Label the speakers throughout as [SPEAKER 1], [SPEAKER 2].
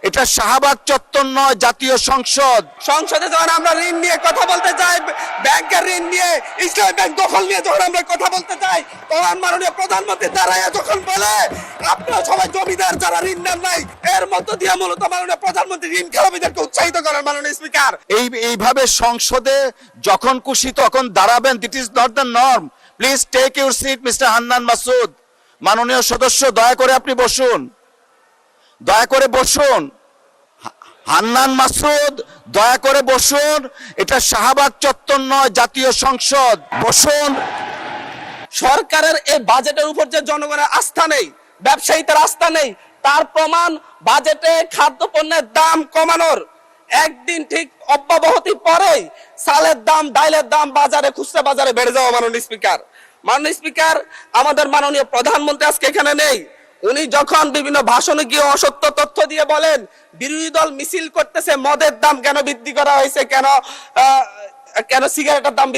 [SPEAKER 1] এটা শাহবাগ চত্বর নয়, জাতীয় সংসদ।
[SPEAKER 2] সংসদে যখন আমরা ঋণ নিয়ে কথা বলতে চাই, ব্যাংকের ঋণ নিয়ে, ইসলামী ব্যাংক দখল নিয়ে যখন আমরা কথা বলতে চাই, তখন মাননীয় প্রধানমন্ত্রী দাঁড়ায় যখন বলে আপনারা সবাই জমিদার যারা ঋণ নেন নাই, এর মধ্য দিয়ে মূলত মাননীয় প্রধানমন্ত্রী ঋণ খেলাপিদেরকে উৎসাহিত করেন। মাননীয় স্পিকার,
[SPEAKER 1] এইভাবে সংসদে যখন খুশি তখন দাঁড়াবেন, that is not the norm. Please take your seat mister Hannan Masud. মাননীয় সদস্য, দয়া করে আপনি বসুন, দয়া করে বসুন। হান্নান মাসুদ, দয়া করে বসুন। এটা শাহবাগ চত্বর নয়, জাতীয় সংসদ। বসুন।
[SPEAKER 2] সরকারের এই বাজেটের উপর যে জনগণের আস্থা নেই, ব্যবসায়ীদের আস্থা নেই, তার প্রমাণ বাজেটে খাদ্যপণ্যের দাম কমানোর একদিন ঠিক অব্যাহতি পরেই চালের দাম, ডাইলের দাম বাজারে, খুচরা বাজারে বেড়ে যাওয়া। মাননীয় স্পিকার, আমাদের মাননীয় প্রধানমন্ত্রী আজকে এখানে নেই। উনি যখন বিভিন্ন ভাষণে গিয়ে অসত্য তথ্য দিয়ে বলেন বিরোধী দল মিছিল করতেছে, মদের দাম কেন বৃদ্ধি করা হয়েছে, কেন সিগারেটের দাম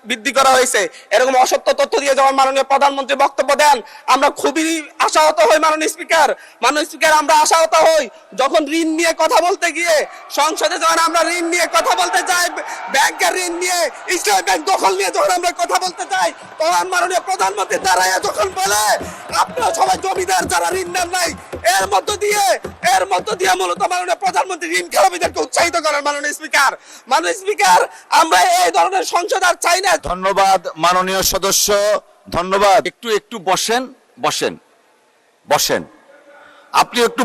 [SPEAKER 2] বৃদ্ধি করা হয়েছে, এরকম অসত্য তথ্য দিয়ে যখন মাননীয় প্রধানমন্ত্রী বক্তব্য দেন, আমরা খুবই আশাহত হই। মাননীয় স্পিকার, আমরা আশাহত হই যখন ঋণ নিয়ে কথা বলতে গিয়ে, সংসদে যখন আমরা ঋণ নিয়ে কথা বলতে চাই, ব্যাংকের ঋণ নিয়ে, ইসলামী ব্যাংক দখল নিয়ে যখন আমরা কথা বলতে চাই, তখন মাননীয় প্রধানমন্ত্রী দাঁড়ায় যখন বলে আপনারা সবাই জমিদার যারা ঋণ নেন নাই, এর মধ্য দিয়ে মূলত মাননীয় প্রধানমন্ত্রী ঋণ খেলাপিদেরকে উৎসাহিত করেন। মাননীয় স্পিকার, আমরা এই ধরনের সংসদ আর চাই না।
[SPEAKER 1] ধন্যবাদ মাননীয় সদস্য, ধন্যবাদ। একটু বসেন। আপনি একটু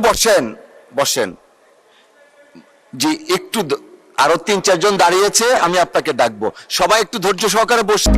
[SPEAKER 1] বসেন। জি, একটু আরো 3-4 জন দাঁড়িয়েছে, আমি আপনাকে ডাকবো। সবাই একটু ধৈর্য সহকারে বসে।